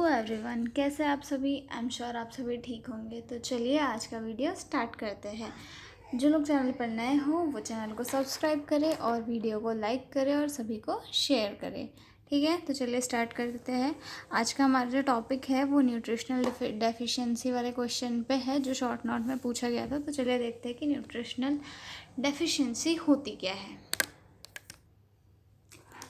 Everyone, कैसे आप सभी। आई एम श्योर आप सभी ठीक होंगे। तो चलिए आज का वीडियो स्टार्ट करते हैं। जो लोग चैनल पर नए हो वो चैनल को सब्सक्राइब करें और वीडियो को लाइक करें और सभी को शेयर करें। ठीक है, तो चलिए स्टार्ट करते हैं। आज का हमारा जो टॉपिक है वो न्यूट्रिशनल डेफिशिएंसी वाले क्वेश्चन पे है, जो शॉर्ट नोट में पूछा गया था। तो चलिए देखते हैं कि न्यूट्रिशनल डेफिशिएंसी होती क्या है।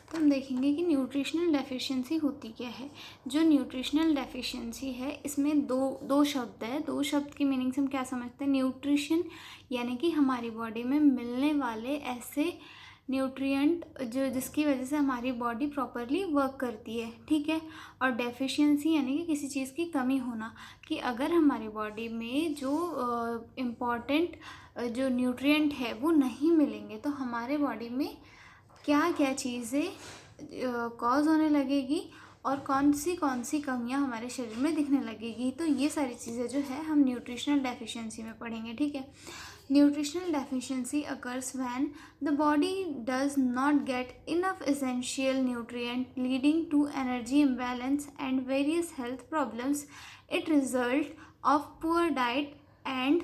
तो हम देखेंगे कि न्यूट्रिशनल डेफिशिएंसी होती क्या है। जो न्यूट्रिशनल डेफिशिएंसी है इसमें दो शब्द है। दो शब्द की मीनिंग से हम क्या समझते हैं। न्यूट्रिशन यानी कि हमारी बॉडी में मिलने वाले ऐसे न्यूट्रिएंट जो जिसकी वजह से हमारी बॉडी प्रॉपरली वर्क करती है। ठीक है। और डेफिशिएंसी यानी कि किसी चीज़ की कमी होना, कि अगर हमारी बॉडी में जो इम्पॉर्टेंट जो न्यूट्रिएंट है वो नहीं मिलेंगे तो हमारे बॉडी में क्या क्या चीज़ें कॉज होने लगेगी और कौन सी कमियां हमारे शरीर में दिखने लगेगी। तो ये सारी चीज़ें जो है हम न्यूट्रिशनल डेफिशिएंसी में पढ़ेंगे। ठीक है। Nutritional deficiency occurs when the body does not get enough essential nutrient leading to energy imbalance and various health problems. It result of poor diet and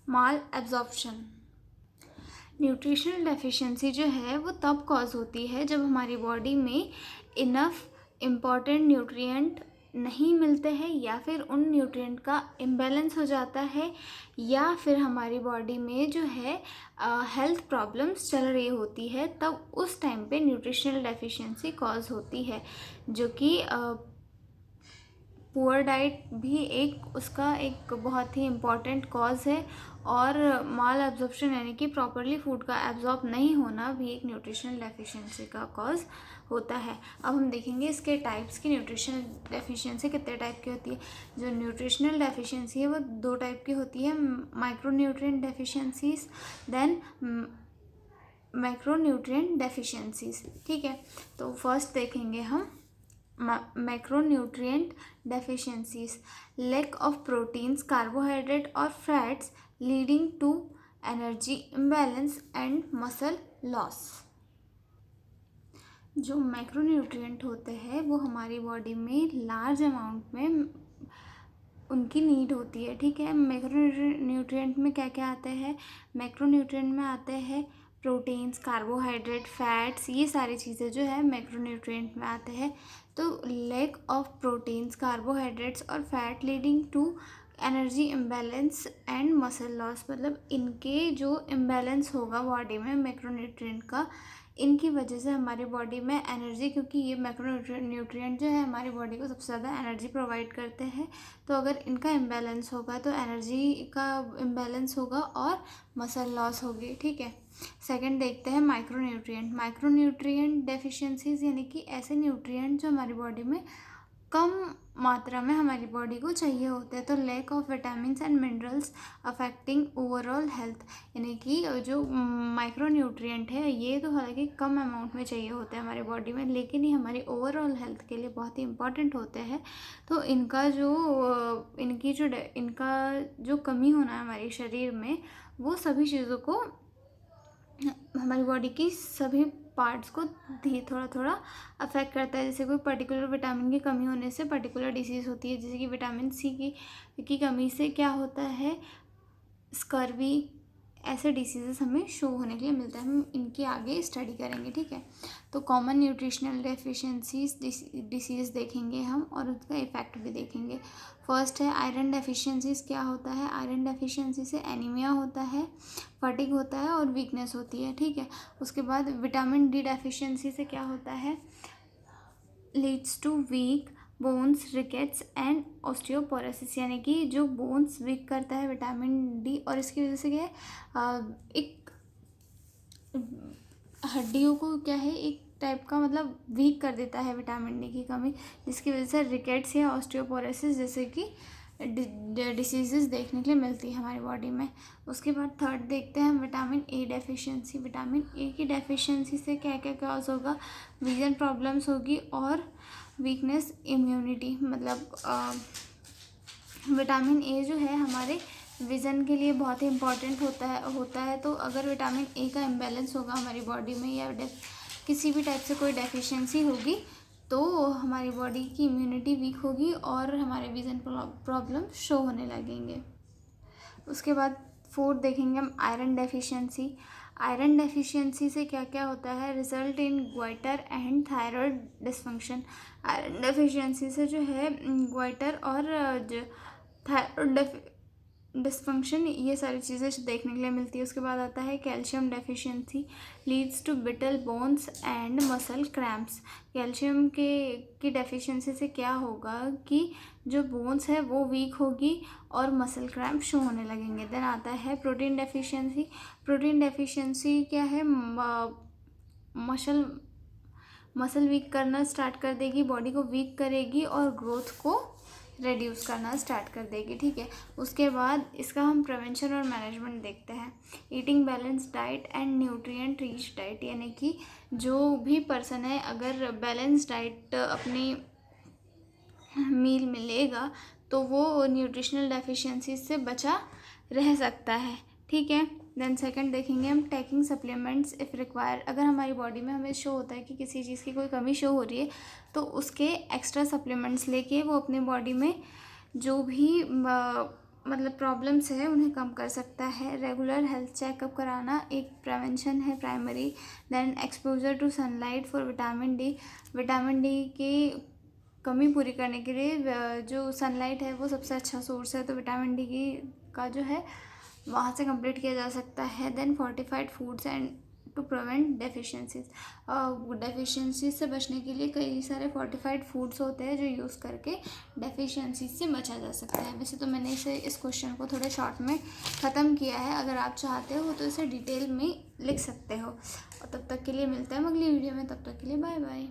malabsorption. Nutritional deficiency जो है वो तब cause होती है जब हमारी body में enough important nutrient नहीं मिलते हैं, या फिर उन न्यूट्रिएंट का इम्बैलेंस हो जाता है, या फिर हमारी बॉडी में जो है हेल्थ प्रॉब्लम्स चल रही होती है। तब उस टाइम पे न्यूट्रिशनल डेफिशिएंसी कॉज होती है, जो कि पुअर डाइट भी उसका एक बहुत ही इम्पॉर्टेंट कॉज है, और माल एब्जॉर्प्शन यानी कि प्रॉपरली फूड का एब्जॉर्ब नहीं होना भी एक न्यूट्रिशनल डेफिशिएंसी का कॉज होता है। अब हम देखेंगे इसके टाइप्स की। न्यूट्रिशनल डेफिशिएंसी कितने टाइप की होती है। जो न्यूट्रिशनल डेफिशिएंसी है वो दो टाइप की होती है, micronutrient deficiencies then macronutrient deficiencies. ठीक है, तो फर्स्ट देखेंगे हम macronutrient deficiencies. Lack of proteins, carbohydrate और fats leading to energy imbalance and muscle loss. जो मैक्रोन्यूट्रिएंट होते हैं वो हमारी बॉडी में लार्ज अमाउंट में उनकी नीड होती है। ठीक है। मैक्रोन्यूट्रिएंट में क्या क्या आते हैं। मैक्रोन्यूट्रिएंट में आते हैं प्रोटीन्स, कार्बोहाइड्रेट, फैट्स, ये सारी चीज़ें जो है मैक्रोन्यूट्रिएंट में आते हैं। तो लैक ऑफ प्रोटीन्स, कार्बोहाइड्रेट्स और fat leading to energy imbalance and muscle loss, मतलब इनके जो इम्बैलेंस होगा बॉडी में मैक्रोन्यूट्रिएंट का, इनकी वजह से हमारी बॉडी में एनर्जी, क्योंकि ये मैक्रोन्यूट्रिएंट जो है हमारी बॉडी को सबसे ज़्यादा एनर्जी प्रोवाइड करते हैं, तो अगर इनका इम्बैलेंस होगा तो एनर्जी का इम्बैलेंस होगा और मसल लॉस होगी। ठीक है। सेकंड देखते हैं माइक्रोन्यूट्रिएंट। माइक्रोन्यूट्रिएंट डेफिशिएंसीज यानी कि ऐसे न्यूट्रिएंट जो हमारी बॉडी में कम मात्रा में हमारी बॉडी को चाहिए होते हैं। तो lack of vitamins and minerals affecting overall health, यानी कि जो माइक्रोन्यूट्रिएंट है ये तो हालांकि कम अमाउंट में चाहिए होते हैं हमारी बॉडी में, लेकिन ये हमारी ओवरऑल हेल्थ के लिए बहुत ही इंपॉर्टेंट होते हैं। तो इनका जो कमी होना है हमारे शरीर में, वो सभी चीज़ों को, हमारी बॉडी की सभी पार्ट्स को थोड़ा थोड़ा अफेक्ट करता है। जैसे कोई पर्टिकुलर विटामिन की कमी होने से पर्टिकुलर डिसीज़ होती है, जैसे कि विटामिन सी की कमी से क्या होता है, स्कर्वी, ऐसे डिसीजेस हमें शो होने के लिए मिलता है। हम इनकी आगे स्टडी करेंगे। ठीक है। तो कॉमन न्यूट्रिशनल डेफिशिएंसीज डिसीज़ देखेंगे हम और उसका इफेक्ट भी देखेंगे। फर्स्ट है आयरन डेफिशिएंसीज। क्या होता है। आयरन डेफिशिएंसी से एनीमिया होता है, फटीग होता है और वीकनेस होती है। ठीक है। उसके बाद विटामिन डी डेफिशिएंसी से क्या होता है, leads to weak bones, rickets and osteoporosis, यानी कि जो बोन्स वीक करता है विटामिन डी, और इसकी वजह से क्या है, एक हड्डियों को क्या है एक टाइप का मतलब वीक कर देता है विटामिन डी की कमी, जिसकी वजह से रिकेट्स या ऑस्टियोपोरोसिस जैसे कि डिसीजेस देखने के लिए मिलती है हमारी बॉडी में। उसके बाद थर्ड देखते हैं हम vitamin A deficiency. Vitamin A की डेफिशिएंसी से क्या क्या कॉज होगा, विजन प्रॉब्लम्स होगी और वीकनेस इम्यूनिटी, मतलब विटामिन ए जो है हमारे विज़न के लिए बहुत ही इम्पॉर्टेंट होता है। तो अगर विटामिन ए का इम्बैलेंस होगा हमारी बॉडी में या किसी भी टाइप से कोई डेफिशिएंसी होगी तो हमारी बॉडी की इम्यूनिटी वीक होगी और हमारे विज़न प्रॉब्लम शो होने लगेंगे। उसके बाद फोर्थ देखेंगे हम आयरन डेफिशिएंसी। आयरन डेफिशिएंसी से क्या क्या होता है, result in goitre and thyroid dysfunction. Iron deficiency से जो है ग्वाइटर और जो थायराइड डिसफंक्शन, ये सारी चीज़ें देखने के लिए मिलती है। उसके बाद आता है calcium deficiency, leads to brittle bones and muscle cramps. Calcium की डेफिशिएंसी से क्या होगा कि जो बोन्स है वो वीक होगी और मसल क्रैम्प शो होने लगेंगे। देन आता है प्रोटीन डेफिशिएंसी। प्रोटीन डेफिशिएंसी क्या है, मसल वीक करना स्टार्ट कर देगी, बॉडी को वीक करेगी और ग्रोथ को रिड्यूस करना स्टार्ट कर देगी, ठीक है। उसके बाद इसका हम प्रिवेंशन और मैनेजमेंट देखते हैं। Eating balance diet and nutrient rich diet, यानी कि जो भी पर्सन है अगर बैलेंस डाइट अपनी मील में लेगा तो वो न्यूट्रिशनल डेफिशिएंसी से बचा रह सकता है, ठीक है। देन सेकंड देखेंगे हम टेकिंग सप्लीमेंट्स इफ़ रिक्वायर। अगर हमारी बॉडी में हमें शो होता है कि किसी चीज़ की कोई कमी शो हो रही है तो उसके एक्स्ट्रा सप्लीमेंट्स लेके वो अपनी बॉडी में जो भी मतलब प्रॉब्लम्स है उन्हें कम कर सकता है। रेगुलर हेल्थ चेकअप कराना एक प्रिवेंशन है primary. Then exposure to sunlight for vitamin D. Vitamin D की कमी पूरी करने के लिए जो सनलाइट है वो सबसे अच्छा सोर्स है, तो विटामिन डी का जो है वहाँ से कंप्लीट किया जा सकता है। Then fortified foods and to prevent deficiencies. Deficiencies से बचने के लिए कई सारे फोर्टिफाइड फूड्स होते हैं जो यूज़ करके डेफिशिएंसीज से बचा जा सकता है। वैसे तो मैंने इस क्वेश्चन को थोड़े शॉर्ट में ख़त्म किया है, अगर आप चाहते हो तो इसे डिटेल में लिख सकते हो। और तब तक के लिए मिलते हैं अगली वीडियो में, तब तक के लिए बाय बाय।